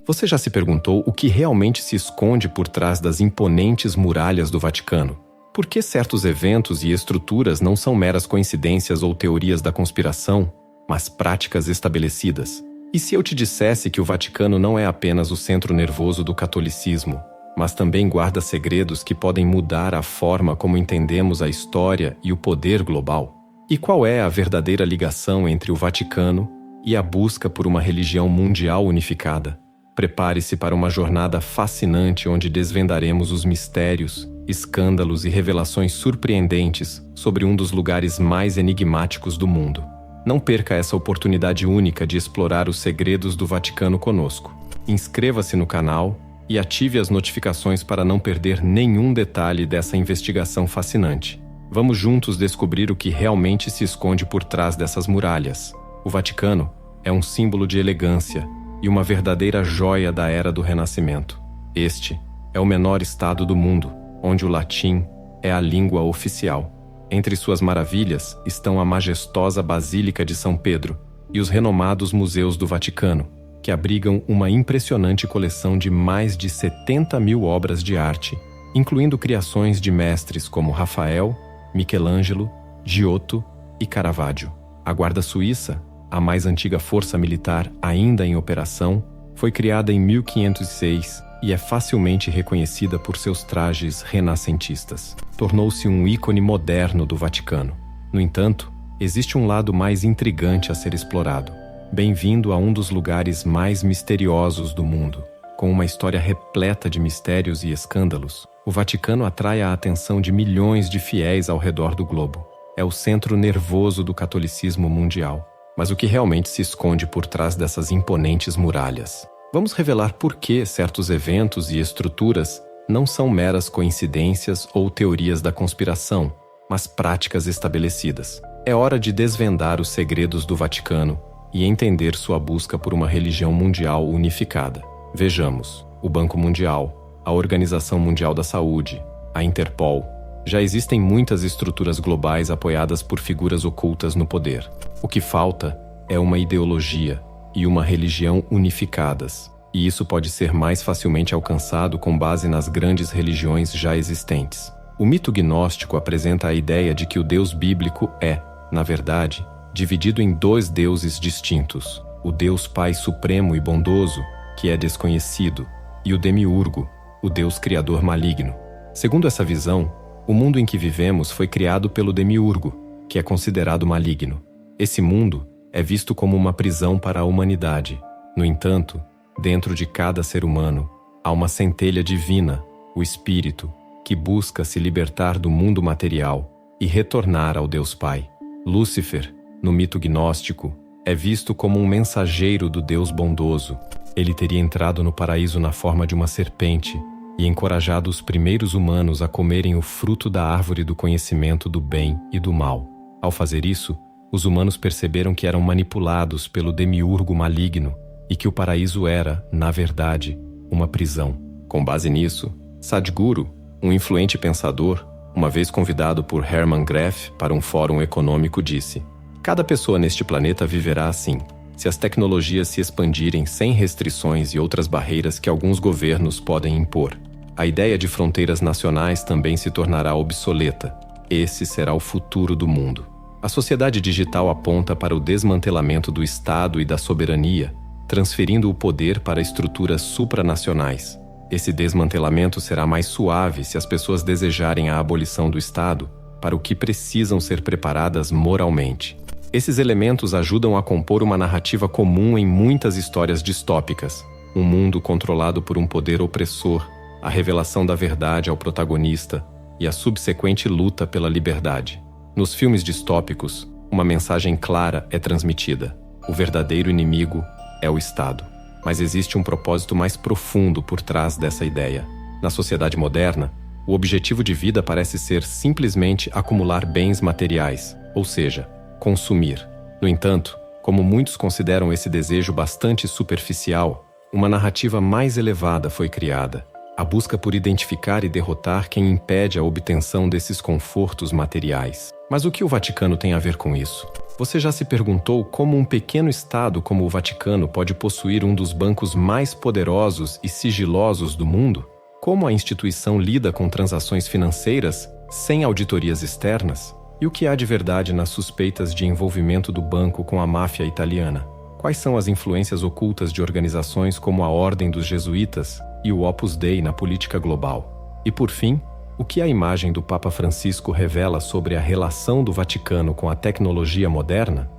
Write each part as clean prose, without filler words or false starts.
Você já se perguntou o que realmente se esconde por trás das imponentes muralhas do Vaticano? Por que certos eventos e estruturas não são meras coincidências ou teorias da conspiração, mas práticas estabelecidas? E se eu te dissesse que o Vaticano não é apenas o centro nervoso do catolicismo, mas também guarda segredos que podem mudar a forma como entendemos a história e o poder global? E qual é a verdadeira ligação entre o Vaticano e a busca por uma religião mundial unificada? Prepare-se para uma jornada fascinante onde desvendaremos os mistérios, escândalos e revelações surpreendentes sobre um dos lugares mais enigmáticos do mundo. Não perca essa oportunidade única de explorar os segredos do Vaticano conosco. Inscreva-se no canal e ative as notificações para não perder nenhum detalhe dessa investigação fascinante. Vamos juntos descobrir o que realmente se esconde por trás dessas muralhas. O Vaticano é um símbolo de elegância e uma verdadeira joia da era do Renascimento. Este é o menor estado do mundo, onde o latim é a língua oficial. Entre suas maravilhas estão a majestosa Basílica de São Pedro e os renomados museus do Vaticano, que abrigam uma impressionante coleção de mais de 70 mil obras de arte, incluindo criações de mestres como Rafael, Michelangelo, Giotto e Caravaggio. A Guarda Suíça, a mais antiga força militar ainda em operação, foi criada em 1506 e é facilmente reconhecida por seus trajes renascentistas. Tornou-se um ícone moderno do Vaticano. No entanto, existe um lado mais intrigante a ser explorado. Bem-vindo a um dos lugares mais misteriosos do mundo. Com uma história repleta de mistérios e escândalos, o Vaticano atrai a atenção de milhões de fiéis ao redor do globo. É o centro nervoso do catolicismo mundial. Mas o que realmente se esconde por trás dessas imponentes muralhas? Vamos revelar por que certos eventos e estruturas não são meras coincidências ou teorias da conspiração, mas práticas estabelecidas. É hora de desvendar os segredos do Vaticano e entender sua busca por uma religião mundial unificada. Vejamos: o Banco Mundial, a Organização Mundial da Saúde, a Interpol. Já existem muitas estruturas globais apoiadas por figuras ocultas no poder. O que falta é uma ideologia e uma religião unificadas, e isso pode ser mais facilmente alcançado com base nas grandes religiões já existentes. O mito gnóstico apresenta a ideia de que o Deus bíblico é, na verdade, dividido em dois deuses distintos: o Deus Pai Supremo e Bondoso, que é desconhecido, e o Demiurgo, o Deus Criador maligno. Segundo essa visão, o mundo em que vivemos foi criado pelo Demiurgo, que é considerado maligno. Esse mundo é visto como uma prisão para a humanidade. No entanto, dentro de cada ser humano, há uma centelha divina, o Espírito, que busca se libertar do mundo material e retornar ao Deus Pai. Lúcifer, no mito gnóstico, é visto como um mensageiro do Deus bondoso. Ele teria entrado no paraíso na forma de uma serpente e encorajado os primeiros humanos a comerem o fruto da árvore do conhecimento do bem e do mal. Ao fazer isso, os humanos perceberam que eram manipulados pelo demiurgo maligno e que o paraíso era, na verdade, uma prisão. Com base nisso, Sadhguru, um influente pensador, uma vez convidado por Hermann Graff para um fórum econômico, disse: "Cada pessoa neste planeta viverá assim, se as tecnologias se expandirem sem restrições e outras barreiras que alguns governos podem impor. A ideia de fronteiras nacionais também se tornará obsoleta. Esse será o futuro do mundo." A sociedade digital aponta para o desmantelamento do Estado e da soberania, transferindo o poder para estruturas supranacionais. Esse desmantelamento será mais suave se as pessoas desejarem a abolição do Estado, para o que precisam ser preparadas moralmente. Esses elementos ajudam a compor uma narrativa comum em muitas histórias distópicas: um mundo controlado por um poder opressor, a revelação da verdade ao protagonista e a subsequente luta pela liberdade. Nos filmes distópicos, uma mensagem clara é transmitida: o verdadeiro inimigo é o Estado. Mas existe um propósito mais profundo por trás dessa ideia. Na sociedade moderna, o objetivo de vida parece ser simplesmente acumular bens materiais, ou seja, consumir. No entanto, como muitos consideram esse desejo bastante superficial, uma narrativa mais elevada foi criada: a busca por identificar e derrotar quem impede a obtenção desses confortos materiais. Mas o que o Vaticano tem a ver com isso? Você já se perguntou como um pequeno estado como o Vaticano pode possuir um dos bancos mais poderosos e sigilosos do mundo? Como a instituição lida com transações financeiras sem auditorias externas? E o que há de verdade nas suspeitas de envolvimento do banco com a máfia italiana? Quais são as influências ocultas de organizações como a Ordem dos Jesuítas e o Opus Dei na política global? E por fim, o que a imagem do Papa Francisco revela sobre a relação do Vaticano com a tecnologia moderna?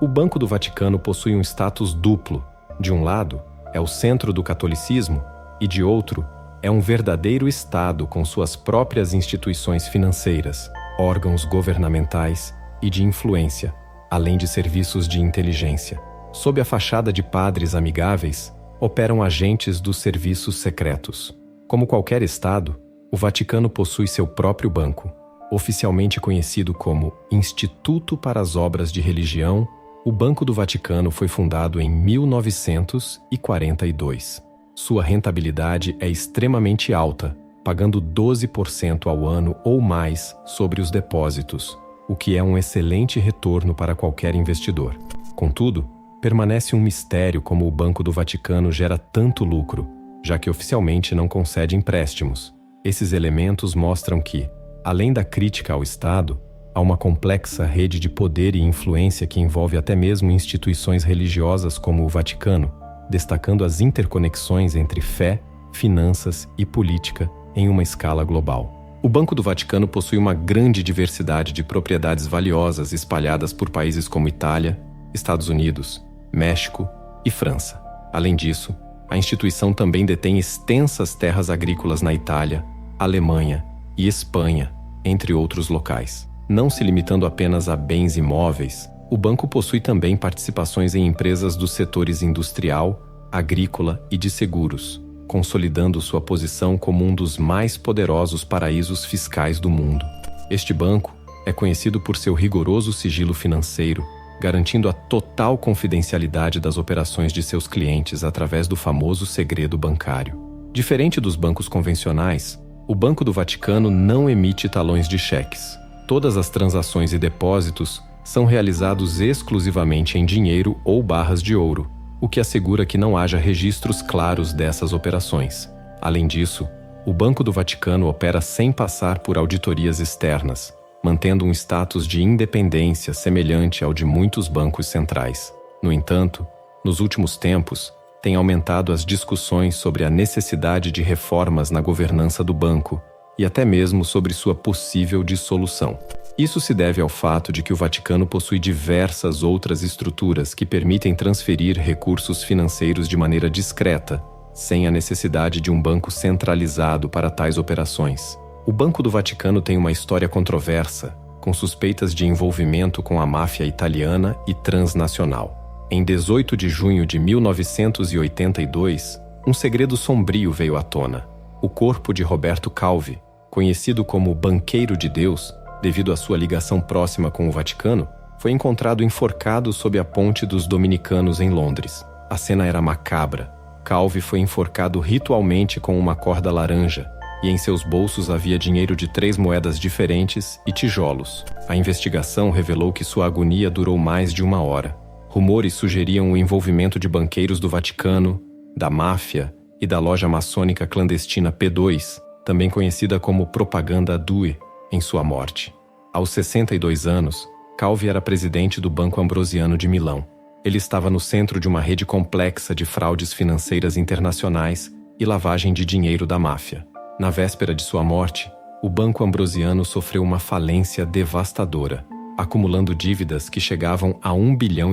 O Banco do Vaticano possui um status duplo. De um lado, é o centro do catolicismo, e de outro, é um verdadeiro Estado com suas próprias instituições financeiras, órgãos governamentais e de influência, além de serviços de inteligência. Sob a fachada de padres amigáveis, operam agentes dos serviços secretos. Como qualquer Estado, o Vaticano possui seu próprio banco, oficialmente conhecido como Instituto para as Obras de Religião. O Banco do Vaticano foi fundado em 1942. Sua rentabilidade é extremamente alta, pagando 12% ao ano ou mais sobre os depósitos, o que é um excelente retorno para qualquer investidor. Contudo, permanece um mistério como o Banco do Vaticano gera tanto lucro, já que oficialmente não concede empréstimos. Esses elementos mostram que, além da crítica ao Estado, há uma complexa rede de poder e influência que envolve até mesmo instituições religiosas como o Vaticano, destacando as interconexões entre fé, finanças e política em uma escala global. O Banco do Vaticano possui uma grande diversidade de propriedades valiosas espalhadas por países como Itália, Estados Unidos, México e França. Além disso, a instituição também detém extensas terras agrícolas na Itália, Alemanha e Espanha, entre outros locais. Não se limitando apenas a bens imóveis, o banco possui também participações em empresas dos setores industrial, agrícola e de seguros, consolidando sua posição como um dos mais poderosos paraísos fiscais do mundo. Este banco é conhecido por seu rigoroso sigilo financeiro, garantindo a total confidencialidade das operações de seus clientes através do famoso segredo bancário. Diferente dos bancos convencionais, o Banco do Vaticano não emite talões de cheques. Todas as transações e depósitos são realizados exclusivamente em dinheiro ou barras de ouro, o que assegura que não haja registros claros dessas operações. Além disso, o Banco do Vaticano opera sem passar por auditorias externas, mantendo um status de independência semelhante ao de muitos bancos centrais. No entanto, nos últimos tempos, tem aumentado as discussões sobre a necessidade de reformas na governança do banco e até mesmo sobre sua possível dissolução. Isso se deve ao fato de que o Vaticano possui diversas outras estruturas que permitem transferir recursos financeiros de maneira discreta, sem a necessidade de um banco centralizado para tais operações. O Banco do Vaticano tem uma história controversa, com suspeitas de envolvimento com a máfia italiana e transnacional. Em 18 de junho de 1982, um segredo sombrio veio à tona. O corpo de Roberto Calvi, conhecido como Banqueiro de Deus, devido à sua ligação próxima com o Vaticano, foi encontrado enforcado sob a Ponte dos Dominicanos em Londres. A cena era macabra. Calvi foi enforcado ritualmente com uma corda laranja, e em seus bolsos havia dinheiro de 3 moedas diferentes e tijolos. A investigação revelou que sua agonia durou mais de 1 hora. Rumores sugeriam o envolvimento de banqueiros do Vaticano, da máfia e da loja maçônica clandestina P2, também conhecida como Propaganda Due, em sua morte. Aos 62 anos, Calvi era presidente do Banco Ambrosiano de Milão. Ele estava no centro de uma rede complexa de fraudes financeiras internacionais e lavagem de dinheiro da máfia. Na véspera de sua morte, o Banco Ambrosiano sofreu uma falência devastadora, acumulando dívidas que chegavam a $1,5 bilhão,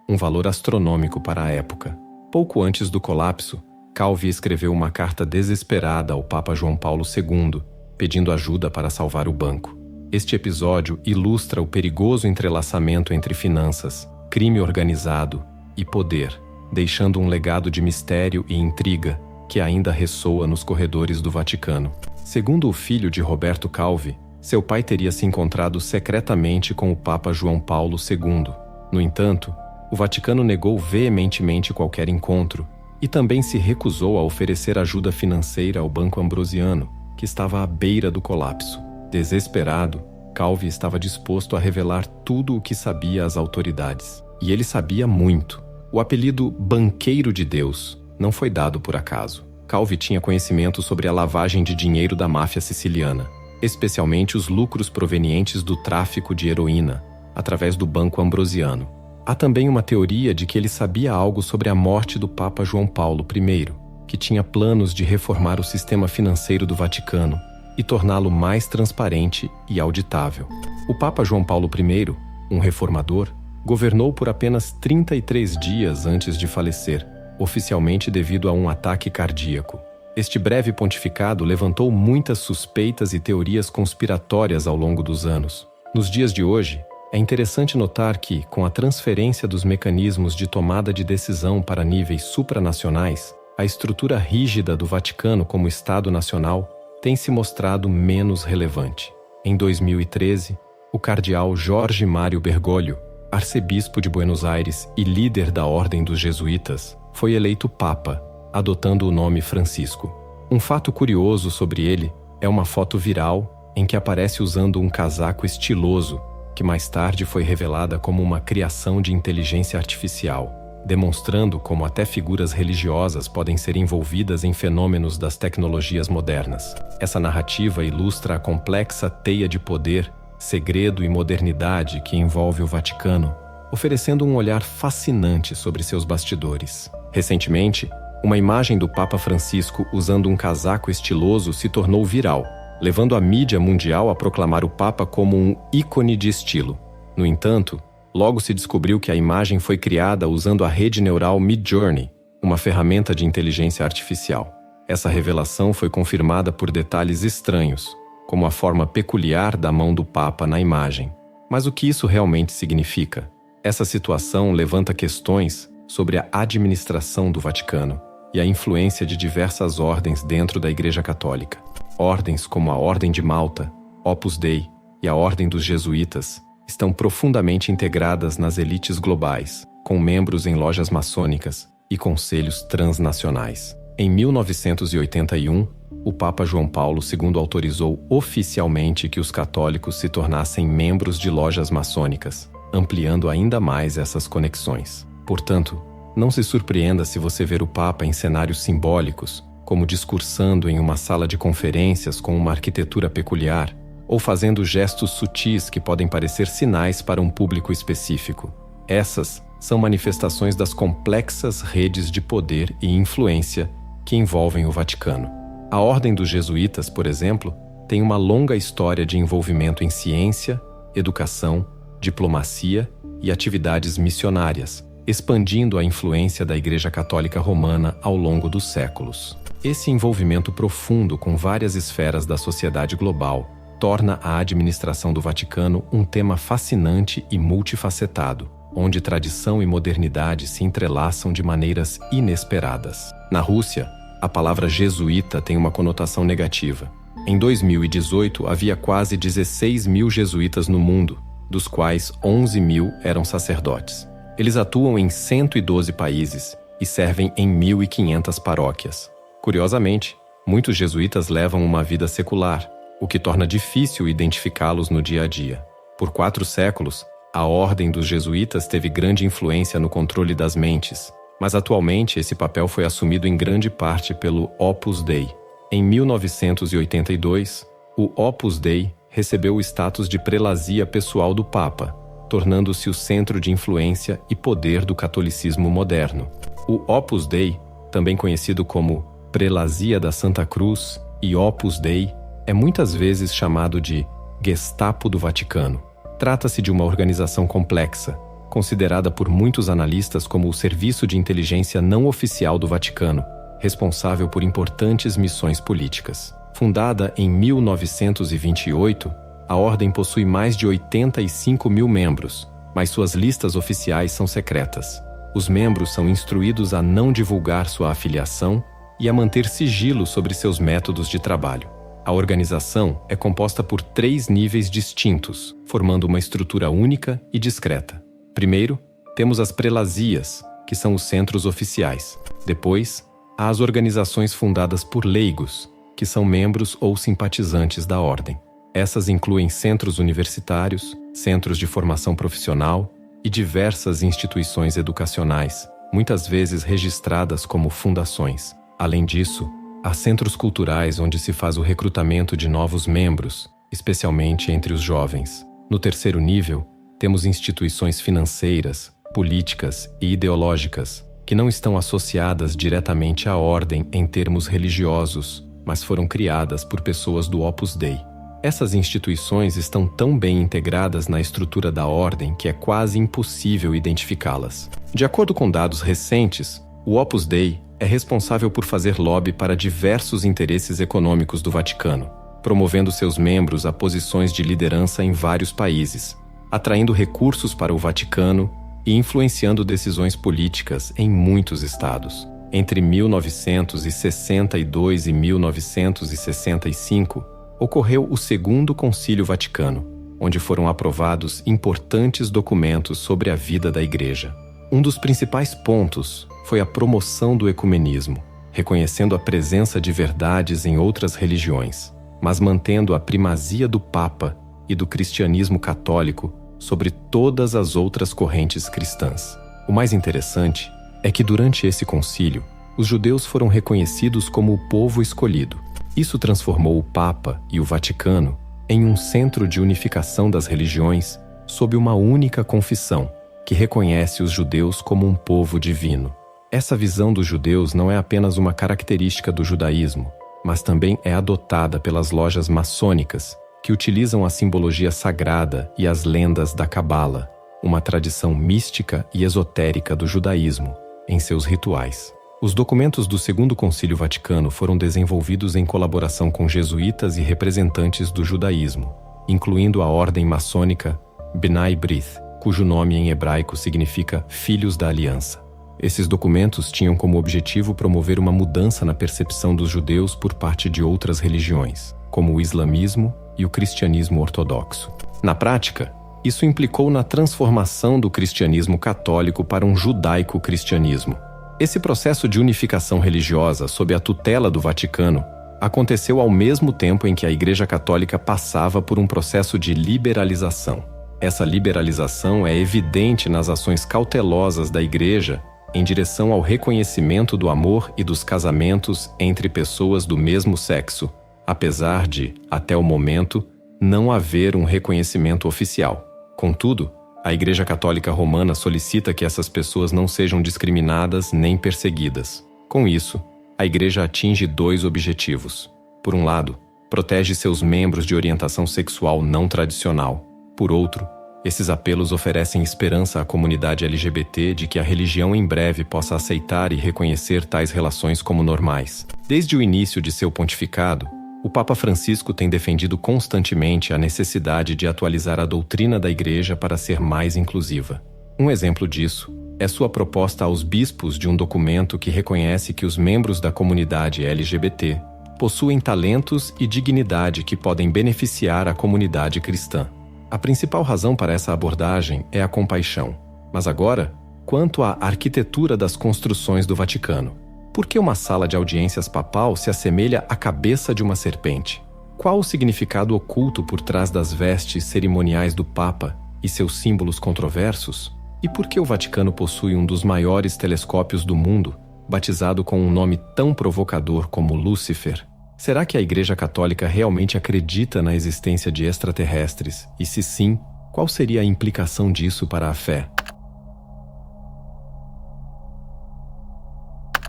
um valor astronômico para a época. Pouco antes do colapso, Calvi escreveu uma carta desesperada ao Papa João Paulo II, pedindo ajuda para salvar o banco. Este episódio ilustra o perigoso entrelaçamento entre finanças, crime organizado e poder, deixando um legado de mistério e intriga que ainda ressoa nos corredores do Vaticano. Segundo o filho de Roberto Calvi, seu pai teria se encontrado secretamente com o Papa João Paulo II. No entanto, o Vaticano negou veementemente qualquer encontro e também se recusou a oferecer ajuda financeira ao Banco Ambrosiano, que estava à beira do colapso. Desesperado, Calvi estava disposto a revelar tudo o que sabia às autoridades. E ele sabia muito. O apelido Banqueiro de Deus não foi dado por acaso. Calvi tinha conhecimento sobre a lavagem de dinheiro da máfia siciliana, especialmente os lucros provenientes do tráfico de heroína, através do Banco Ambrosiano. Há também uma teoria de que ele sabia algo sobre a morte do Papa João Paulo I, que tinha planos de reformar o sistema financeiro do Vaticano e torná-lo mais transparente e auditável. O Papa João Paulo I, um reformador, governou por apenas 33 dias antes de falecer, oficialmente devido a um ataque cardíaco. Este breve pontificado levantou muitas suspeitas e teorias conspiratórias ao longo dos anos. Nos dias de hoje, é interessante notar que, com a transferência dos mecanismos de tomada de decisão para níveis supranacionais, a estrutura rígida do Vaticano como Estado nacional tem se mostrado menos relevante. Em 2013, o cardeal Jorge Mário Bergoglio, arcebispo de Buenos Aires e líder da Ordem dos Jesuítas, foi eleito Papa, adotando o nome Francisco. Um fato curioso sobre ele é uma foto viral em que aparece usando um casaco estiloso, que mais tarde foi revelada como uma criação de inteligência artificial, demonstrando como até figuras religiosas podem ser envolvidas em fenômenos das tecnologias modernas. Essa narrativa ilustra a complexa teia de poder, segredo e modernidade que envolve o Vaticano, oferecendo um olhar fascinante sobre seus bastidores. Recentemente, uma imagem do Papa Francisco usando um casaco estiloso se tornou viral, levando a mídia mundial a proclamar o Papa como um ícone de estilo. No entanto, logo se descobriu que a imagem foi criada usando a rede neural Midjourney, uma ferramenta de inteligência artificial. Essa revelação foi confirmada por detalhes estranhos, como a forma peculiar da mão do Papa na imagem. Mas o que isso realmente significa? Essa situação levanta questões sobre a administração do Vaticano e a influência de diversas ordens dentro da Igreja Católica. Ordens como a Ordem de Malta, Opus Dei e a Ordem dos Jesuítas estão profundamente integradas nas elites globais, com membros em lojas maçônicas e conselhos transnacionais. Em 1981, o Papa João Paulo II autorizou oficialmente que os católicos se tornassem membros de lojas maçônicas, ampliando ainda mais essas conexões. Portanto, não se surpreenda se você ver o Papa em cenários simbólicos, como discursando em uma sala de conferências com uma arquitetura peculiar, ou fazendo gestos sutis que podem parecer sinais para um público específico. Essas são manifestações das complexas redes de poder e influência que envolvem o Vaticano. A Ordem dos Jesuítas, por exemplo, tem uma longa história de envolvimento em ciência, educação, diplomacia e atividades missionárias, expandindo a influência da Igreja Católica Romana ao longo dos séculos. Esse envolvimento profundo com várias esferas da sociedade global torna a administração do Vaticano um tema fascinante e multifacetado, onde tradição e modernidade se entrelaçam de maneiras inesperadas. Na Rússia, a palavra jesuíta tem uma conotação negativa. Em 2018, havia quase 16 mil jesuítas no mundo, dos quais 11 mil eram sacerdotes. Eles atuam em 112 países e servem em 1.500 paróquias. Curiosamente, muitos jesuítas levam uma vida secular, o que torna difícil identificá-los no dia a dia. Por 4 séculos, a Ordem dos Jesuítas teve grande influência no controle das mentes, mas atualmente esse papel foi assumido em grande parte pelo Opus Dei. Em 1982, o Opus Dei recebeu o status de prelazia pessoal do Papa, tornando-se o centro de influência e poder do catolicismo moderno. O Opus Dei, também conhecido como Prelazia da Santa Cruz e Opus Dei, é muitas vezes chamado de Gestapo do Vaticano. Trata-se de uma organização complexa, considerada por muitos analistas como o serviço de inteligência não oficial do Vaticano, responsável por importantes missões políticas. Fundada em 1928, a Ordem possui mais de 85 mil membros, mas suas listas oficiais são secretas. Os membros são instruídos a não divulgar sua afiliação e a manter sigilo sobre seus métodos de trabalho. A organização é composta por 3 níveis distintos, formando uma estrutura única e discreta. Primeiro, temos as prelazias, que são os centros oficiais. Depois, há as organizações fundadas por leigos, que são membros ou simpatizantes da ordem. Essas incluem centros universitários, centros de formação profissional e diversas instituições educacionais, muitas vezes registradas como fundações. Além disso, há centros culturais onde se faz o recrutamento de novos membros, especialmente entre os jovens. No terceiro nível, temos instituições financeiras, políticas e ideológicas, que não estão associadas diretamente à ordem em termos religiosos, mas foram criadas por pessoas do Opus Dei. Essas instituições estão tão bem integradas na estrutura da ordem que é quase impossível identificá-las. De acordo com dados recentes, o Opus Dei é responsável por fazer lobby para diversos interesses econômicos do Vaticano, promovendo seus membros a posições de liderança em vários países, atraindo recursos para o Vaticano e influenciando decisões políticas em muitos estados. Entre 1962 e 1965, ocorreu o Segundo Concílio Vaticano, onde foram aprovados importantes documentos sobre a vida da Igreja. Um dos principais pontos foi a promoção do ecumenismo, reconhecendo a presença de verdades em outras religiões, mas mantendo a primazia do Papa e do cristianismo católico sobre todas as outras correntes cristãs. O mais interessante é que durante esse concílio, os judeus foram reconhecidos como o povo escolhido. Isso transformou o Papa e o Vaticano em um centro de unificação das religiões sob uma única confissão, que reconhece os judeus como um povo divino. Essa visão dos judeus não é apenas uma característica do judaísmo, mas também é adotada pelas lojas maçônicas, que utilizam a simbologia sagrada e as lendas da Cabala, uma tradição mística e esotérica do judaísmo, em seus rituais. Os documentos do Segundo Concílio Vaticano foram desenvolvidos em colaboração com jesuítas e representantes do judaísmo, incluindo a ordem maçônica B'nai B'rith, cujo nome em hebraico significa Filhos da Aliança. Esses documentos tinham como objetivo promover uma mudança na percepção dos judeus por parte de outras religiões, como o islamismo e o cristianismo ortodoxo. Na prática, isso implicou na transformação do cristianismo católico para um judaico-cristianismo. Esse processo de unificação religiosa sob a tutela do Vaticano aconteceu ao mesmo tempo em que a Igreja Católica passava por um processo de liberalização. Essa liberalização é evidente nas ações cautelosas da Igreja em direção ao reconhecimento do amor e dos casamentos entre pessoas do mesmo sexo, apesar de, até o momento, não haver um reconhecimento oficial. Contudo, a Igreja Católica Romana solicita que essas pessoas não sejam discriminadas nem perseguidas. Com isso, a Igreja atinge dois objetivos. Por um lado, protege seus membros de orientação sexual não tradicional. Por outro, esses apelos oferecem esperança à comunidade LGBT de que a religião em breve possa aceitar e reconhecer tais relações como normais. Desde o início de seu pontificado, o Papa Francisco tem defendido constantemente a necessidade de atualizar a doutrina da Igreja para ser mais inclusiva. Um exemplo disso é sua proposta aos bispos de um documento que reconhece que os membros da comunidade LGBT possuem talentos e dignidade que podem beneficiar a comunidade cristã. A principal razão para essa abordagem é a compaixão. Mas agora, quanto à arquitetura das construções do Vaticano. Por que uma sala de audiências papal se assemelha à cabeça de uma serpente? Qual o significado oculto por trás das vestes cerimoniais do Papa e seus símbolos controversos? E por que o Vaticano possui um dos maiores telescópios do mundo, batizado com um nome tão provocador como Lúcifer? Será que a Igreja Católica realmente acredita na existência de extraterrestres? E se sim, qual seria a implicação disso para a fé?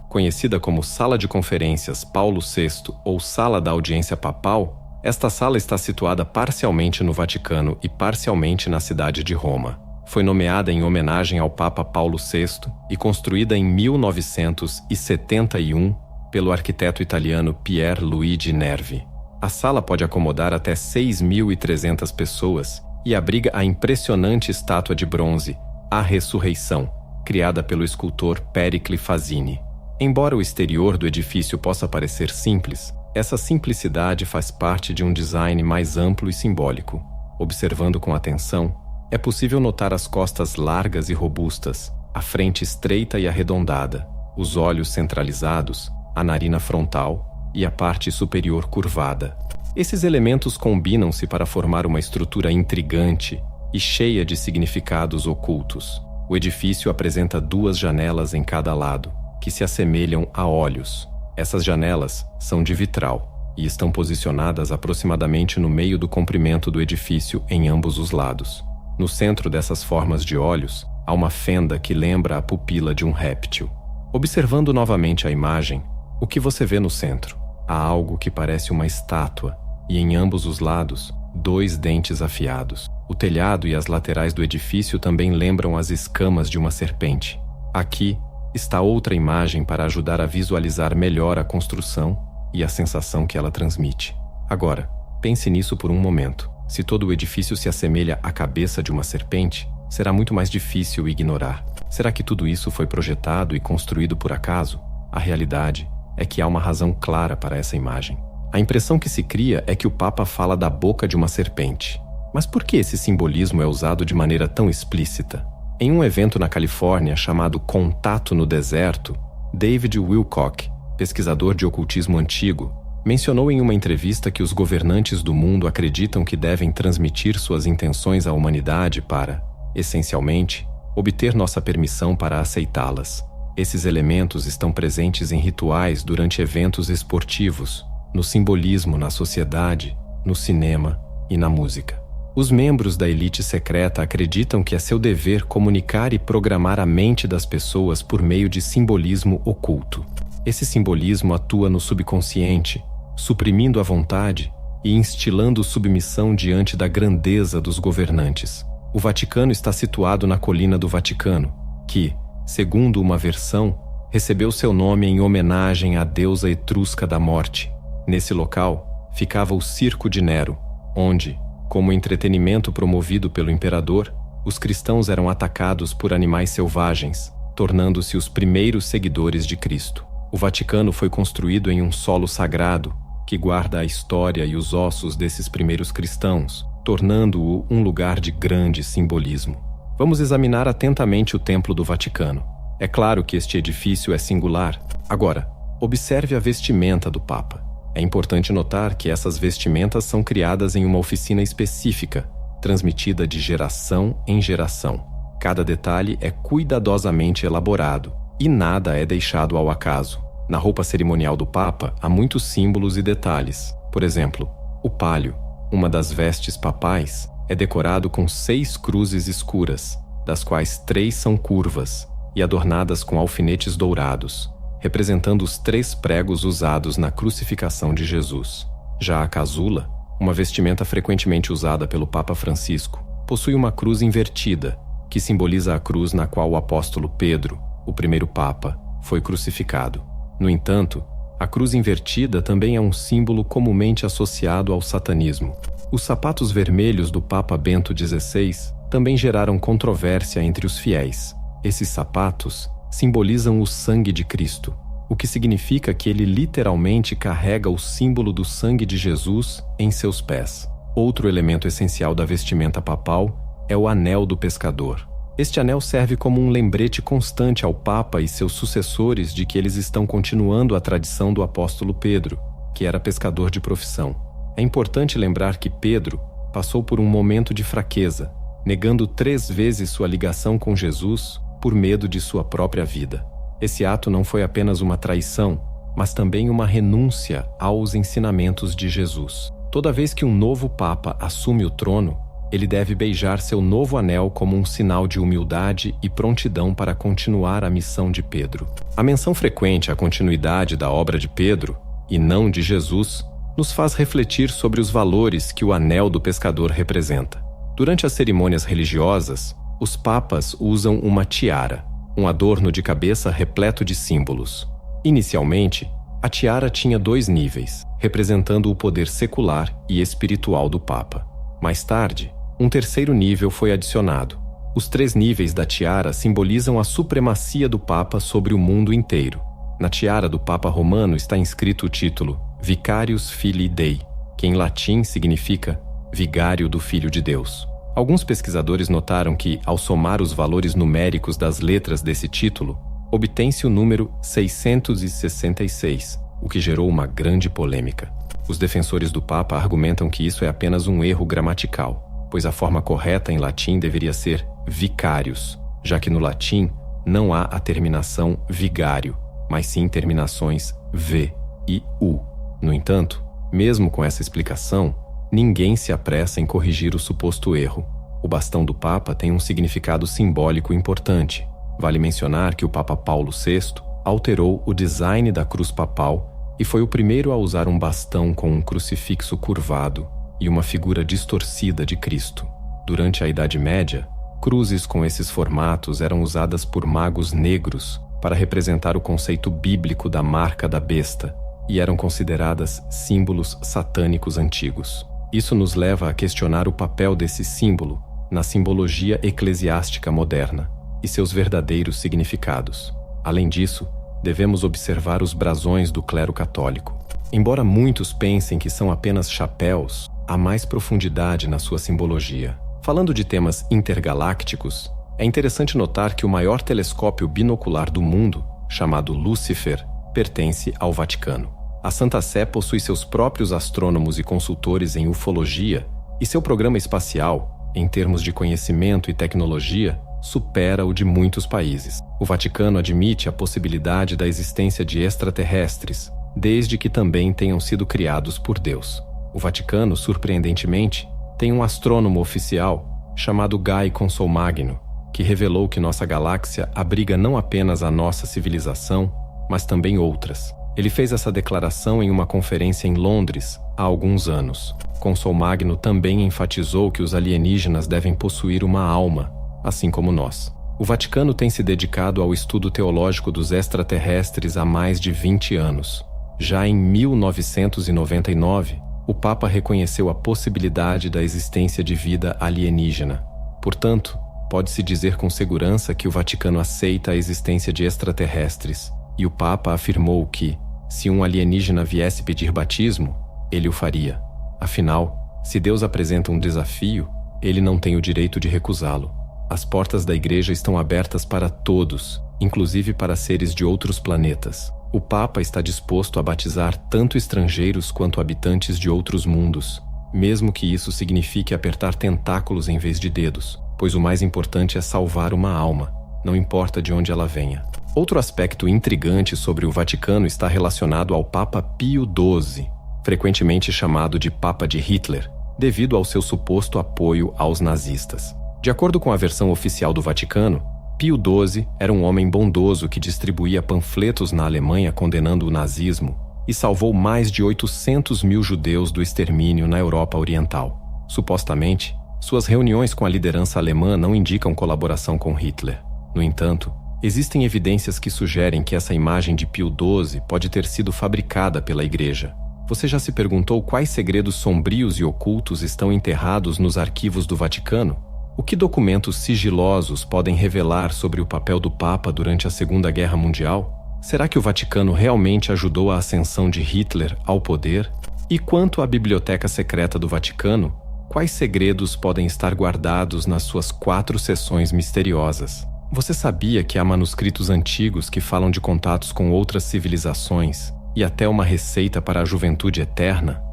Conhecida como Sala de Conferências Paulo VI ou Sala da Audiência Papal, esta sala está situada parcialmente no Vaticano e parcialmente na cidade de Roma. Foi nomeada em homenagem ao Papa Paulo VI e construída em 1971 pelo arquiteto italiano Pier Luigi Nervi. A sala pode acomodar até 6.300 pessoas e abriga a impressionante estátua de bronze, A Ressurreição, criada pelo escultor Pericle Fazzini. Embora o exterior do edifício possa parecer simples, essa simplicidade faz parte de um design mais amplo e simbólico. Observando com atenção, é possível notar as costas largas e robustas, a frente estreita e arredondada, os olhos centralizados, a narina frontal e a parte superior curvada. Esses elementos combinam-se para formar uma estrutura intrigante e cheia de significados ocultos. O edifício apresenta 2 janelas em cada lado, que se assemelham a olhos. Essas janelas são de vitral e estão posicionadas aproximadamente no meio do comprimento do edifício em ambos os lados. No centro dessas formas de olhos, há uma fenda que lembra a pupila de um réptil. Observando novamente a imagem, o que você vê no centro? Há algo que parece uma estátua e em ambos os lados, 2 dentes afiados. O telhado e as laterais do edifício também lembram as escamas de uma serpente. Aqui está outra imagem para ajudar a visualizar melhor a construção e a sensação que ela transmite. Agora, pense nisso por um momento. Se todo o edifício se assemelha à cabeça de uma serpente, será muito mais difícil ignorar. Será que tudo isso foi projetado e construído por acaso? A realidade é que há uma razão clara para essa imagem. A impressão que se cria é que o Papa fala da boca de uma serpente. Mas por que esse simbolismo é usado de maneira tão explícita? Em um evento na Califórnia chamado Contato no Deserto, David Wilcock, pesquisador de ocultismo antigo, mencionou em uma entrevista que os governantes do mundo acreditam que devem transmitir suas intenções à humanidade para, essencialmente, obter nossa permissão para aceitá-las. Esses elementos estão presentes em rituais durante eventos esportivos, no simbolismo na sociedade, no cinema e na música. Os membros da elite secreta acreditam que é seu dever comunicar e programar a mente das pessoas por meio de simbolismo oculto. Esse simbolismo atua no subconsciente, suprimindo a vontade e instilando submissão diante da grandeza dos governantes. O Vaticano está situado na Colina do Vaticano, que, segundo uma versão, recebeu seu nome em homenagem à deusa etrusca da morte. Nesse local, ficava o Circo de Nero, onde, como entretenimento promovido pelo imperador, os cristãos eram atacados por animais selvagens, tornando-se os primeiros seguidores de Cristo. O Vaticano foi construído em um solo sagrado, que guarda a história e os ossos desses primeiros cristãos, tornando-o um lugar de grande simbolismo. Vamos examinar atentamente o Templo do Vaticano. É claro que este edifício é singular. Agora, observe a vestimenta do Papa. É importante notar que essas vestimentas são criadas em uma oficina específica, transmitida de geração em geração. Cada detalhe é cuidadosamente elaborado e nada é deixado ao acaso. Na roupa cerimonial do Papa há muitos símbolos e detalhes. Por exemplo, o pálio, uma das vestes papais, é decorado com 6 cruzes escuras, das quais 3 são curvas e adornadas com alfinetes dourados, representando os 3 pregos usados na crucificação de Jesus. Já a casula, uma vestimenta frequentemente usada pelo Papa Francisco, possui uma cruz invertida, que simboliza a cruz na qual o apóstolo Pedro, o primeiro Papa, foi crucificado. No entanto, a cruz invertida também é um símbolo comumente associado ao satanismo. Os sapatos vermelhos do Papa Bento XVI também geraram controvérsia entre os fiéis. Esses sapatos simbolizam o sangue de Cristo, o que significa que ele literalmente carrega o símbolo do sangue de Jesus em seus pés. Outro elemento essencial da vestimenta papal é o anel do pescador. Este anel serve como um lembrete constante ao Papa e seus sucessores de que eles estão continuando a tradição do apóstolo Pedro, que era pescador de profissão. É importante lembrar que Pedro passou por um momento de fraqueza, negando 3 vezes sua ligação com Jesus por medo de sua própria vida. Esse ato não foi apenas uma traição, mas também uma renúncia aos ensinamentos de Jesus. Toda vez que um novo Papa assume o trono, ele deve beijar seu novo anel como um sinal de humildade e prontidão para continuar a missão de Pedro. A menção frequente à continuidade da obra de Pedro, e não de Jesus, nos faz refletir sobre os valores que o anel do pescador representa. Durante as cerimônias religiosas, os papas usam uma tiara, um adorno de cabeça repleto de símbolos. Inicialmente, a tiara tinha 2 níveis, representando o poder secular e espiritual do Papa. Mais tarde, um 3º nível foi adicionado. Os 3 níveis da tiara simbolizam a supremacia do Papa sobre o mundo inteiro. Na tiara do Papa Romano está inscrito o título Vicarius Filii Dei, que em latim significa Vigário do Filho de Deus. Alguns pesquisadores notaram que, ao somar os valores numéricos das letras desse título, obtém-se o número 666, o que gerou uma grande polêmica. Os defensores do Papa argumentam que isso é apenas um erro gramatical, pois a forma correta em latim deveria ser vicarius, já que no latim não há a terminação vigário, mas sim terminações v e u. No entanto, mesmo com essa explicação, ninguém se apressa em corrigir o suposto erro. O bastão do Papa tem um significado simbólico importante. Vale mencionar que o Papa Paulo VI alterou o design da cruz papal e foi o primeiro a usar um bastão com um crucifixo curvado e uma figura distorcida de Cristo. Durante a Idade Média, cruzes com esses formatos eram usadas por magos negros para representar o conceito bíblico da marca da besta e eram consideradas símbolos satânicos antigos. Isso nos leva a questionar o papel desse símbolo na simbologia eclesiástica moderna e seus verdadeiros significados. Além disso, devemos observar os brasões do clero católico. Embora muitos pensem que são apenas chapéus, há mais profundidade na sua simbologia. Falando de temas intergalácticos, é interessante notar que o maior telescópio binocular do mundo, chamado Lúcifer, pertence ao Vaticano. A Santa Sé possui seus próprios astrônomos e consultores em ufologia, e seu programa espacial, em termos de conhecimento e tecnologia, supera o de muitos países. O Vaticano admite a possibilidade da existência de extraterrestres, desde que também tenham sido criados por Deus. O Vaticano, surpreendentemente, tem um astrônomo oficial chamado Guy Consolmagno, que revelou que nossa galáxia abriga não apenas a nossa civilização, mas também outras. Ele fez essa declaração em uma conferência em Londres há alguns anos. Consolmagno também enfatizou que os alienígenas devem possuir uma alma, assim como nós. O Vaticano tem se dedicado ao estudo teológico dos extraterrestres há mais de 20 anos. Já em 1999, o Papa reconheceu a possibilidade da existência de vida alienígena. Portanto, pode-se dizer com segurança que o Vaticano aceita a existência de extraterrestres, e o Papa afirmou que, se um alienígena viesse pedir batismo, ele o faria. Afinal, se Deus apresenta um desafio, ele não tem o direito de recusá-lo. As portas da Igreja estão abertas para todos, inclusive para seres de outros planetas. O Papa está disposto a batizar tanto estrangeiros quanto habitantes de outros mundos, mesmo que isso signifique apertar tentáculos em vez de dedos, pois o mais importante é salvar uma alma, não importa de onde ela venha. Outro aspecto intrigante sobre o Vaticano está relacionado ao Papa Pio XII, frequentemente chamado de Papa de Hitler, devido ao seu suposto apoio aos nazistas. De acordo com a versão oficial do Vaticano, Pio XII era um homem bondoso que distribuía panfletos na Alemanha condenando o nazismo e salvou mais de 800 mil judeus do extermínio na Europa Oriental. Supostamente, suas reuniões com a liderança alemã não indicam colaboração com Hitler. No entanto, existem evidências que sugerem que essa imagem de Pio XII pode ter sido fabricada pela Igreja. Você já se perguntou quais segredos sombrios e ocultos estão enterrados nos arquivos do Vaticano? O que documentos sigilosos podem revelar sobre o papel do Papa durante a Segunda Guerra Mundial? Será que o Vaticano realmente ajudou a ascensão de Hitler ao poder? E quanto à biblioteca secreta do Vaticano, quais segredos podem estar guardados nas suas 4 seções misteriosas? Você sabia que há manuscritos antigos que falam de contatos com outras civilizações e até uma receita para a juventude eterna?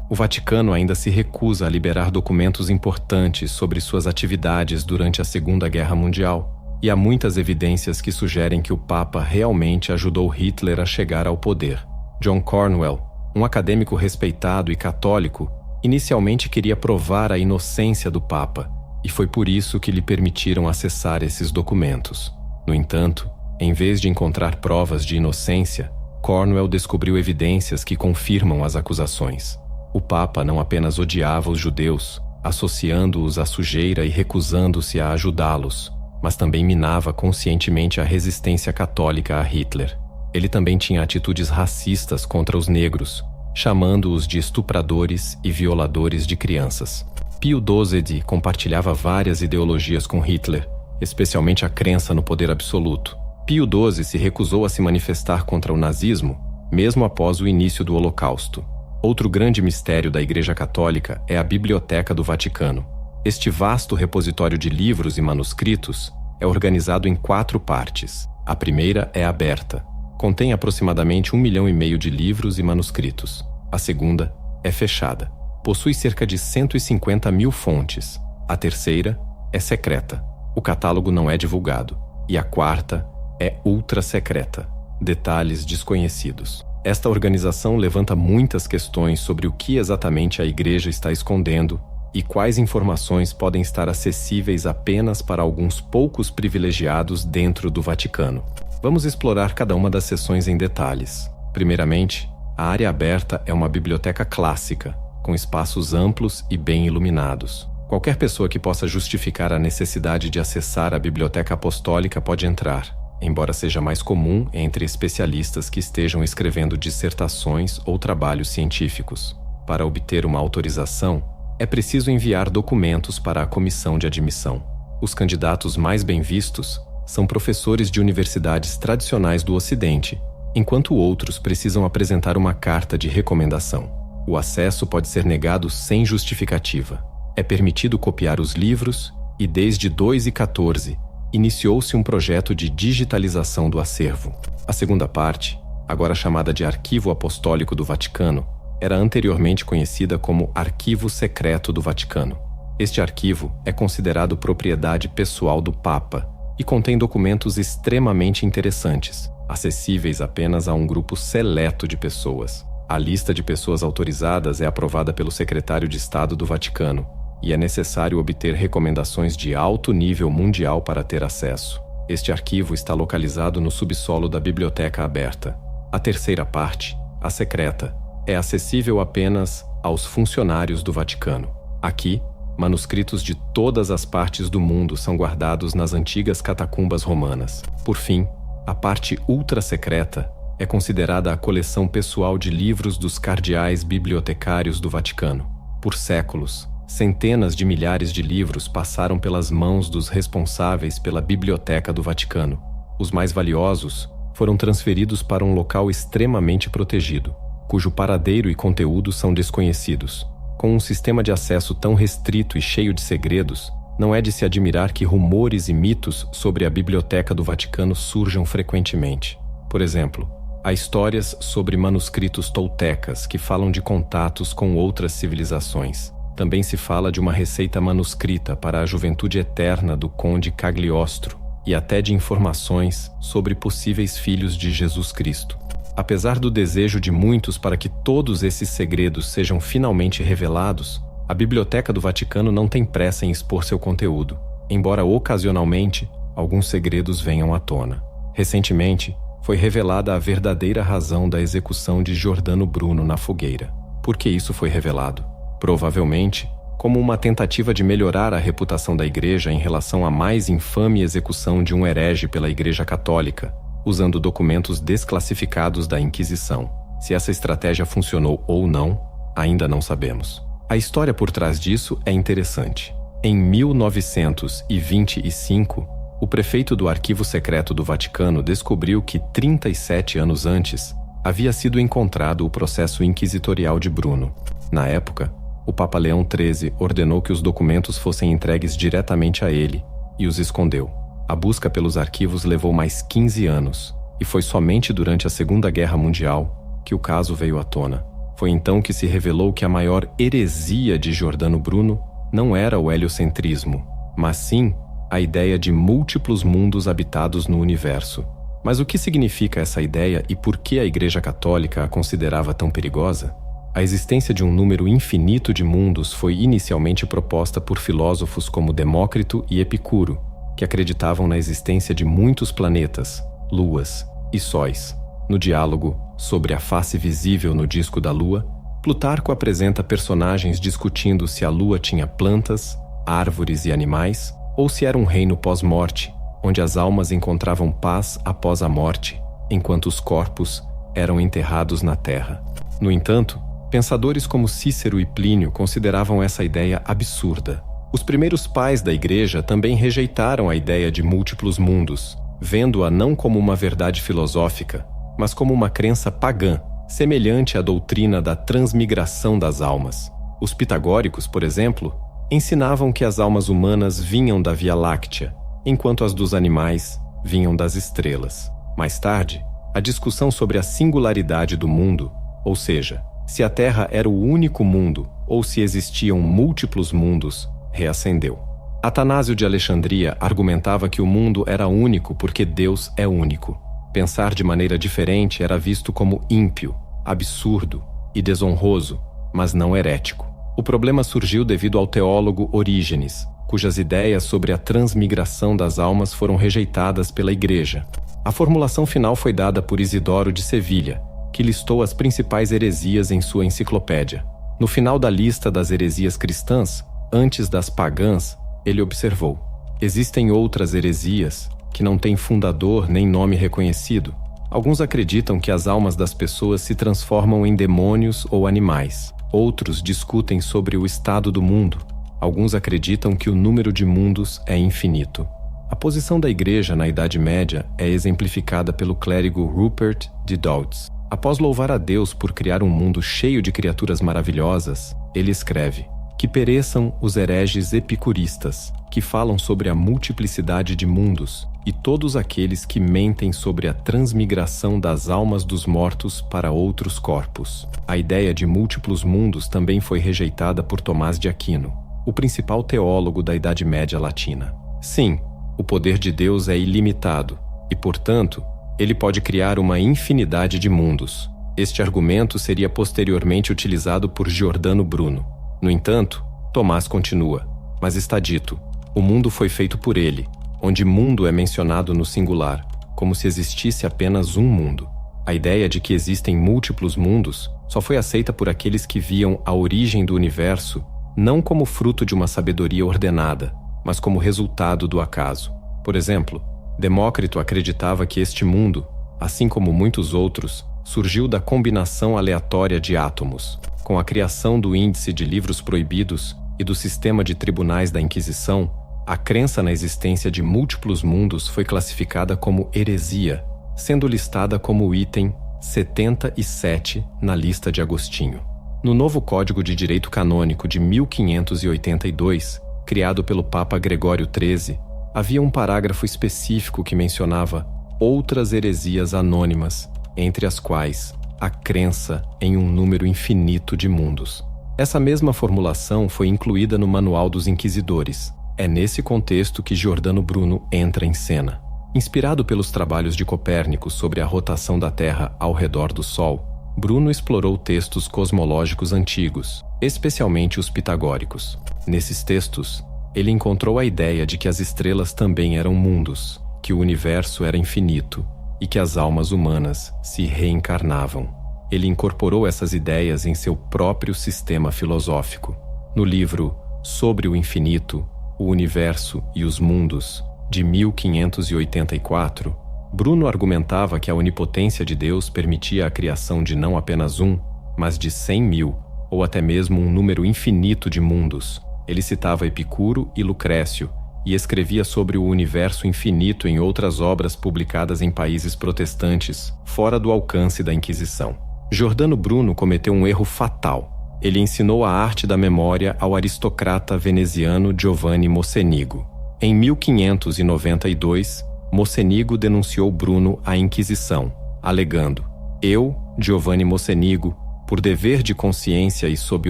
O Vaticano ainda se recusa a liberar documentos importantes sobre suas atividades durante a Segunda Guerra Mundial, e há muitas evidências que sugerem que o Papa realmente ajudou Hitler a chegar ao poder. John Cornwell, um acadêmico respeitado e católico, inicialmente queria provar a inocência do Papa, e foi por isso que lhe permitiram acessar esses documentos. No entanto, em vez de encontrar provas de inocência, Cornwell descobriu evidências que confirmam as acusações. O Papa não apenas odiava os judeus, associando-os à sujeira e recusando-se a ajudá-los, mas também minava conscientemente a resistência católica a Hitler. Ele também tinha atitudes racistas contra os negros, chamando-os de estupradores e violadores de crianças. Pio XII compartilhava várias ideologias com Hitler, especialmente a crença no poder absoluto. Pio XII se recusou a se manifestar contra o nazismo, mesmo após o início do Holocausto. Outro grande mistério da Igreja Católica é a Biblioteca do Vaticano. Este vasto repositório de livros e manuscritos é organizado em 4 partes. A primeira é aberta, Contém aproximadamente 1,5 milhão de livros e manuscritos. A segunda é fechada. Possui cerca de 150 mil fontes. A terceira é secreta. O catálogo não é divulgado. E a quarta é ultra secreta. Detalhes desconhecidos. Esta organização levanta muitas questões sobre o que exatamente a Igreja está escondendo e quais informações podem estar acessíveis apenas para alguns poucos privilegiados dentro do Vaticano. Vamos explorar cada uma das seções em detalhes. Primeiramente, a área aberta é uma biblioteca clássica, com espaços amplos e bem iluminados. Qualquer pessoa que possa justificar a necessidade de acessar a biblioteca apostólica pode entrar, embora seja mais comum entre especialistas que estejam escrevendo dissertações ou trabalhos científicos. Para obter uma autorização, é preciso enviar documentos para a comissão de admissão. Os candidatos mais bem vistos são professores de universidades tradicionais do Ocidente, enquanto outros precisam apresentar uma carta de recomendação. O acesso pode ser negado sem justificativa. É permitido copiar os livros e, desde 2014, iniciou-se um projeto de digitalização do acervo. A segunda parte, agora chamada de Arquivo Apostólico do Vaticano, era anteriormente conhecida como Arquivo Secreto do Vaticano. Este arquivo é considerado propriedade pessoal do Papa e contém documentos extremamente interessantes, acessíveis apenas a um grupo seleto de pessoas. A lista de pessoas autorizadas é aprovada pelo Secretário de Estado do Vaticano, e é necessário obter recomendações de alto nível mundial para ter acesso. Este arquivo está localizado no subsolo da Biblioteca Aberta. A terceira parte, a secreta, é acessível apenas aos funcionários do Vaticano. Aqui, manuscritos de todas as partes do mundo são guardados nas antigas catacumbas romanas. Por fim, a parte ultra secreta é considerada a coleção pessoal de livros dos cardeais bibliotecários do Vaticano. Por séculos, centenas de milhares de livros passaram pelas mãos dos responsáveis pela Biblioteca do Vaticano. Os mais valiosos foram transferidos para um local extremamente protegido, cujo paradeiro e conteúdo são desconhecidos. Com um sistema de acesso tão restrito e cheio de segredos, não é de se admirar que rumores e mitos sobre a Biblioteca do Vaticano surjam frequentemente. Por exemplo, há histórias sobre manuscritos toltecas que falam de contatos com outras civilizações. Também se fala de uma receita manuscrita para a juventude eterna do conde Cagliostro e até de informações sobre possíveis filhos de Jesus Cristo. Apesar do desejo de muitos para que todos esses segredos sejam finalmente revelados, a Biblioteca do Vaticano não tem pressa em expor seu conteúdo, embora ocasionalmente alguns segredos venham à tona. Recentemente, foi revelada a verdadeira razão da execução de Giordano Bruno na fogueira. Por que isso foi revelado? Provavelmente, como uma tentativa de melhorar a reputação da Igreja em relação à mais infame execução de um herege pela Igreja Católica, usando documentos desclassificados da Inquisição. Se essa estratégia funcionou ou não, ainda não sabemos. A história por trás disso é interessante. Em 1925, o prefeito do Arquivo Secreto do Vaticano descobriu que 37 anos antes havia sido encontrado o processo inquisitorial de Bruno. Na época, o Papa Leão XIII ordenou que os documentos fossem entregues diretamente a ele e os escondeu. A busca pelos arquivos levou mais 15 anos, e foi somente durante a Segunda Guerra Mundial que o caso veio à tona. Foi então que se revelou que a maior heresia de Giordano Bruno não era o heliocentrismo, mas sim a ideia de múltiplos mundos habitados no universo. Mas o que significa essa ideia e por que a Igreja Católica a considerava tão perigosa? A existência de um número infinito de mundos foi inicialmente proposta por filósofos como Demócrito e Epicuro, que acreditavam na existência de muitos planetas, luas e sóis. No diálogo sobre a face visível no disco da Lua, Plutarco apresenta personagens discutindo se a Lua tinha plantas, árvores e animais, ou se era um reino pós-morte, onde as almas encontravam paz após a morte, enquanto os corpos eram enterrados na terra. No entanto, pensadores como Cícero e Plínio consideravam essa ideia absurda. Os primeiros pais da Igreja também rejeitaram a ideia de múltiplos mundos, vendo-a não como uma verdade filosófica, mas como uma crença pagã, semelhante à doutrina da transmigração das almas. Os pitagóricos, por exemplo, ensinavam que as almas humanas vinham da Via Láctea, enquanto as dos animais vinham das estrelas. Mais tarde, A discussão sobre a singularidade do mundo, ou seja, se a Terra era o único mundo ou se existiam múltiplos mundos, reacendeu. Atanásio de Alexandria argumentava que o mundo era único porque Deus é único. Pensar de maneira diferente era visto como ímpio, absurdo e desonroso, mas não herético. O problema surgiu devido ao teólogo Orígenes, cujas ideias sobre a transmigração das almas foram rejeitadas pela Igreja. A formulação final foi dada por Isidoro de Sevilha, que listou as principais heresias em sua enciclopédia. No final da lista das heresias cristãs, antes das pagãs, ele observou: existem outras heresias que não têm fundador nem nome reconhecido. Alguns acreditam que as almas das pessoas se transformam em demônios ou animais. Outros discutem sobre o estado do mundo. Alguns acreditam que o número de mundos é infinito. A posição da Igreja na Idade Média é exemplificada pelo clérigo Rupert de Dodds. Após louvar a Deus por criar um mundo cheio de criaturas maravilhosas, ele escreve: que pereçam os hereges epicuristas, que falam sobre a multiplicidade de mundos, e todos aqueles que mentem sobre a transmigração das almas dos mortos para outros corpos. A ideia de múltiplos mundos também foi rejeitada por Tomás de Aquino, o principal teólogo da Idade Média latina. Sim, o poder de Deus é ilimitado, e, portanto, ele pode criar uma infinidade de mundos. Este argumento seria posteriormente utilizado por Giordano Bruno. No entanto, Tomás continua: mas está dito, o mundo foi feito por ele, onde mundo é mencionado no singular, como se existisse apenas um mundo. A ideia de que existem múltiplos mundos só foi aceita por aqueles que viam a origem do universo não como fruto de uma sabedoria ordenada, mas como resultado do acaso. Por exemplo, Demócrito acreditava que este mundo, assim como muitos outros, surgiu da combinação aleatória de átomos. Com a criação do Índice de Livros Proibidos e do sistema de tribunais da Inquisição, a crença na existência de múltiplos mundos foi classificada como heresia, sendo listada como item 77 na lista de Agostinho. No novo Código de Direito Canônico de 1582, criado pelo Papa Gregório XIII, havia um parágrafo específico que mencionava outras heresias anônimas, entre as quais a crença em um número infinito de mundos. Essa mesma formulação foi incluída no Manual dos Inquisidores. É nesse contexto que Giordano Bruno entra em cena. Inspirado pelos trabalhos de Copérnico sobre a rotação da Terra ao redor do Sol, Bruno explorou textos cosmológicos antigos, especialmente os pitagóricos. Nesses textos, ele encontrou a ideia de que as estrelas também eram mundos, que o universo era infinito e que as almas humanas se reencarnavam. Ele incorporou essas ideias em seu próprio sistema filosófico. No livro Sobre o Infinito, o Universo e os Mundos, de 1584, Bruno argumentava que a onipotência de Deus permitia a criação de não apenas um, mas de 100.000, ou até mesmo um número infinito de mundos. Ele citava Epicuro e Lucrécio, e escrevia sobre o universo infinito em outras obras publicadas em países protestantes, fora do alcance da Inquisição. Giordano Bruno cometeu um erro fatal. Ele ensinou a arte da memória ao aristocrata veneziano Giovanni Mocenigo. Em 1592, Mocenigo denunciou Bruno à Inquisição, alegando: eu, Giovanni Mocenigo, por dever de consciência e sob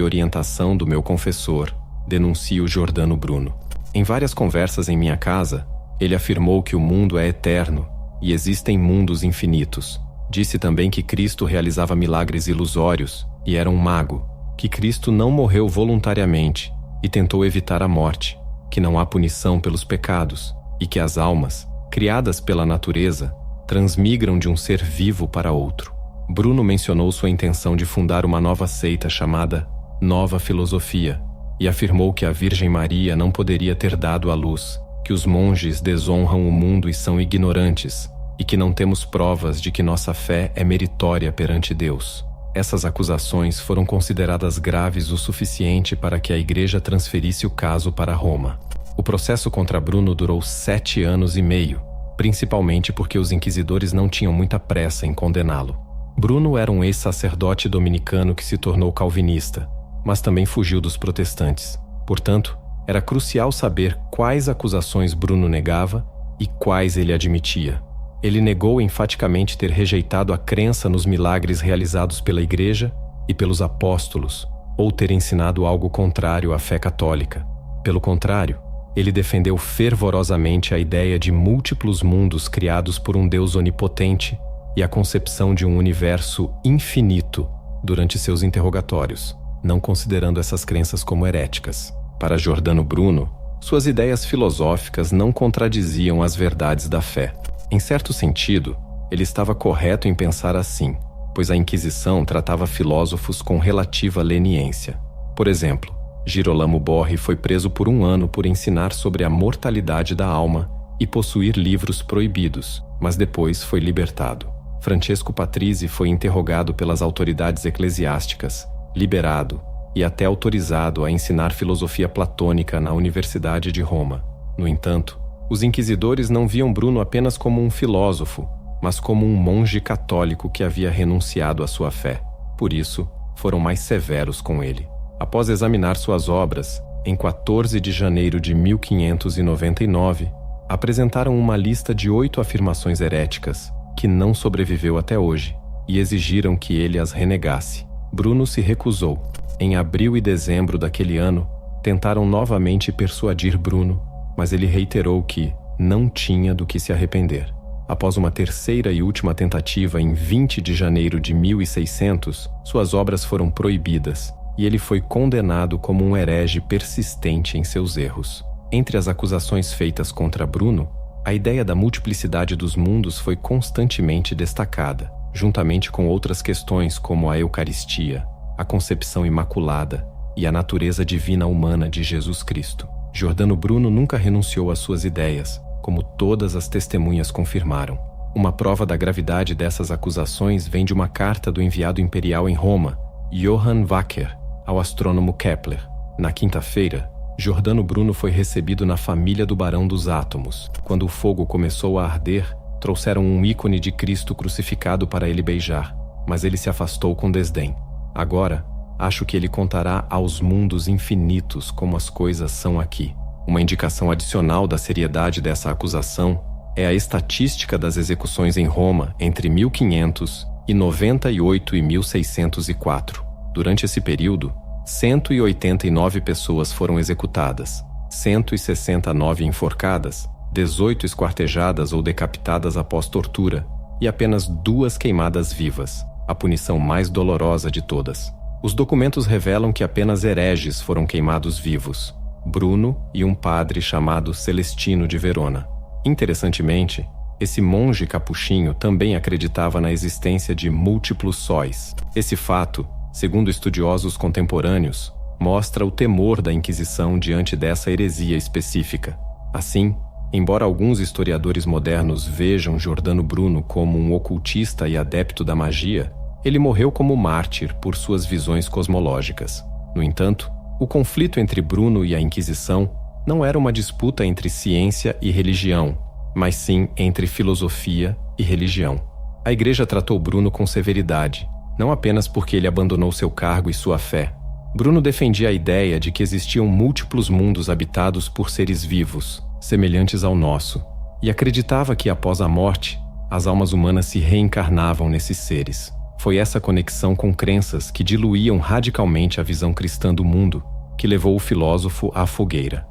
orientação do meu confessor, denuncio Giordano Bruno. Em várias conversas em minha casa, ele afirmou que o mundo é eterno e existem mundos infinitos. Disse também que Cristo realizava milagres ilusórios e era um mago, que Cristo não morreu voluntariamente e tentou evitar a morte, que não há punição pelos pecados e que as almas, criadas pela natureza, transmigram de um ser vivo para outro. Bruno mencionou sua intenção de fundar uma nova seita chamada Nova Filosofia e afirmou que a Virgem Maria não poderia ter dado à luz, que os monges desonram o mundo e são ignorantes e que não temos provas de que nossa fé é meritória perante Deus. Essas acusações foram consideradas graves o suficiente para que a Igreja transferisse o caso para Roma. O processo contra Bruno durou 7 anos e meio, principalmente porque os inquisidores não tinham muita pressa em condená-lo. Bruno era um ex-sacerdote dominicano que se tornou calvinista, mas também fugiu dos protestantes. Portanto, era crucial saber quais acusações Bruno negava e quais ele admitia. Ele negou enfaticamente ter rejeitado a crença nos milagres realizados pela Igreja e pelos apóstolos, ou ter ensinado algo contrário à fé católica. Pelo contrário, ele defendeu fervorosamente a ideia de múltiplos mundos criados por um Deus onipotente e a concepção de um universo infinito durante seus interrogatórios, não considerando essas crenças como heréticas. Para Giordano Bruno, suas ideias filosóficas não contradiziam as verdades da fé. Em certo sentido, ele estava correto em pensar assim, pois a Inquisição tratava filósofos com relativa leniência. Por exemplo, Girolamo Borri foi preso por 1 ano por ensinar sobre a mortalidade da alma e possuir livros proibidos, mas depois foi libertado. Francesco Patrizzi foi interrogado pelas autoridades eclesiásticas, liberado e até autorizado a ensinar filosofia platônica na Universidade de Roma. No entanto, os inquisidores não viam Bruno apenas como um filósofo, mas como um monge católico que havia renunciado à sua fé. Por isso, foram mais severos com ele. Após examinar suas obras, em 14 de janeiro de 1599, apresentaram uma lista de 8 afirmações heréticas, que não sobreviveu até hoje, e exigiram que ele as renegasse. Bruno se recusou. Em abril e dezembro daquele ano, tentaram novamente persuadir Bruno, mas ele reiterou que não tinha do que se arrepender. Após uma terceira e última tentativa em 20 de janeiro de 1600, suas obras foram proibidas e ele foi condenado como um herege persistente em seus erros. Entre as acusações feitas contra Bruno, a ideia da multiplicidade dos mundos foi constantemente destacada, juntamente com outras questões como a Eucaristia, a concepção imaculada e a natureza divina humana de Jesus Cristo. Giordano Bruno nunca renunciou às suas ideias, como todas as testemunhas confirmaram. Uma prova da gravidade dessas acusações vem de uma carta do enviado imperial em Roma, Johann Wacker, ao astrônomo Kepler. Na quinta-feira, Giordano Bruno foi recebido na família do Barão dos Átomos. Quando o fogo começou a arder, trouxeram um ícone de Cristo crucificado para ele beijar, mas ele se afastou com desdém. Agora, acho que ele contará aos mundos infinitos como as coisas são aqui. Uma indicação adicional da seriedade dessa acusação é a estatística das execuções em Roma entre 1598 e 1604. Durante esse período, 189 pessoas foram executadas, 169 enforcadas, 18 esquartejadas ou decapitadas após tortura e apenas 2 queimadas vivas, a punição mais dolorosa de todas. Os documentos revelam que apenas hereges foram queimados vivos, Bruno e um padre chamado Celestino de Verona. Interessantemente, esse monge capuchinho também acreditava na existência de múltiplos sóis. Esse fato, segundo estudiosos contemporâneos, mostra o temor da Inquisição diante dessa heresia específica. Assim, embora alguns historiadores modernos vejam Giordano Bruno como um ocultista e adepto da magia, ele morreu como mártir por suas visões cosmológicas. No entanto, o conflito entre Bruno e a Inquisição não era uma disputa entre ciência e religião, mas sim entre filosofia e religião. A Igreja tratou Bruno com severidade, não apenas porque ele abandonou seu cargo e sua fé. Bruno defendia a ideia de que existiam múltiplos mundos habitados por seres vivos, semelhantes ao nosso, e acreditava que, após a morte, as almas humanas se reencarnavam nesses seres. Foi essa conexão com crenças que diluíam radicalmente a visão cristã do mundo que levou o filósofo à fogueira.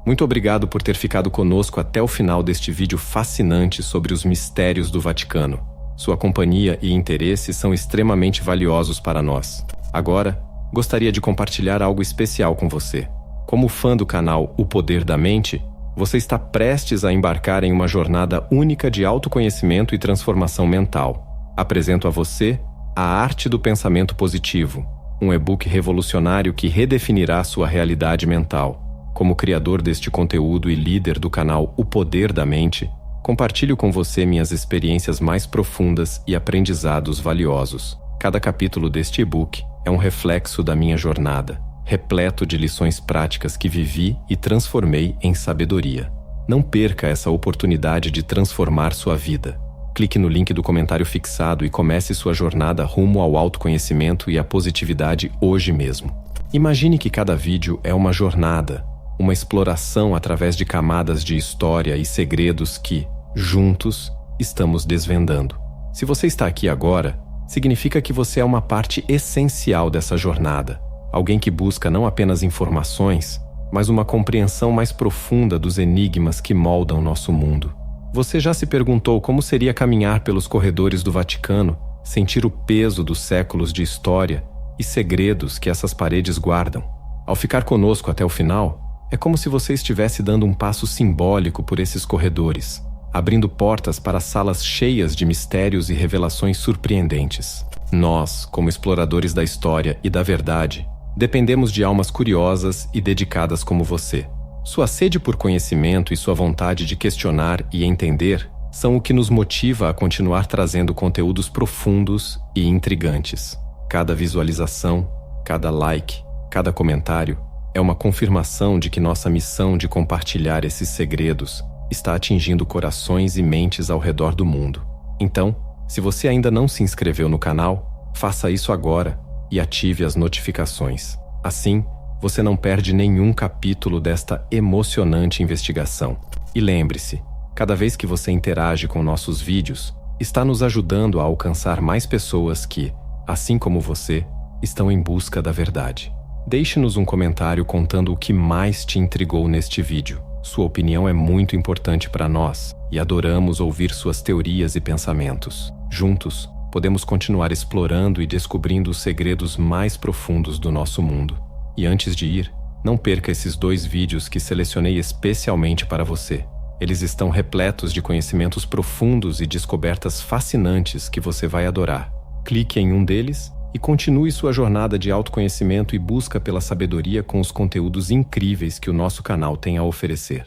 Muito obrigado por ter ficado conosco até o final deste vídeo fascinante sobre os mistérios do Vaticano. Sua companhia e interesse são extremamente valiosos para nós. Agora, gostaria de compartilhar algo especial com você. Como fã do canal O Poder da Mente, você está prestes a embarcar em uma jornada única de autoconhecimento e transformação mental. Apresento a você A Arte do Pensamento Positivo, um e-book revolucionário que redefinirá sua realidade mental. Como criador deste conteúdo e líder do canal O Poder da Mente, compartilho com você minhas experiências mais profundas e aprendizados valiosos. Cada capítulo deste e-book é um reflexo da minha jornada, repleto de lições práticas que vivi e transformei em sabedoria. Não perca essa oportunidade de transformar sua vida. Clique no link do comentário fixado e comece sua jornada rumo ao autoconhecimento e à positividade hoje mesmo. Imagine que cada vídeo é uma jornada, uma exploração através de camadas de história e segredos que, juntos, estamos desvendando. Se você está aqui agora, significa que você é uma parte essencial dessa jornada, alguém que busca não apenas informações, mas uma compreensão mais profunda dos enigmas que moldam nosso mundo. Você já se perguntou como seria caminhar pelos corredores do Vaticano, sentir o peso dos séculos de história e segredos que essas paredes guardam? Ao ficar conosco até o final, é como se você estivesse dando um passo simbólico por esses corredores, abrindo portas para salas cheias de mistérios e revelações surpreendentes. Nós, como exploradores da história e da verdade, dependemos de almas curiosas e dedicadas como você. Sua sede por conhecimento e sua vontade de questionar e entender são o que nos motiva a continuar trazendo conteúdos profundos e intrigantes. Cada visualização, cada like, cada comentário é uma confirmação de que nossa missão de compartilhar esses segredos está atingindo corações e mentes ao redor do mundo. Então, se você ainda não se inscreveu no canal, faça isso agora e ative as notificações. Assim, você não perde nenhum capítulo desta emocionante investigação. E lembre-se, cada vez que você interage com nossos vídeos, está nos ajudando a alcançar mais pessoas que, assim como você, estão em busca da verdade. Deixe-nos um comentário contando o que mais te intrigou neste vídeo. Sua opinião é muito importante para nós e adoramos ouvir suas teorias e pensamentos. Juntos, podemos continuar explorando e descobrindo os segredos mais profundos do nosso mundo. E antes de ir, não perca esses 2 vídeos que selecionei especialmente para você. Eles estão repletos de conhecimentos profundos e descobertas fascinantes que você vai adorar. Clique em um deles e continue sua jornada de autoconhecimento e busca pela sabedoria com os conteúdos incríveis que o nosso canal tem a oferecer.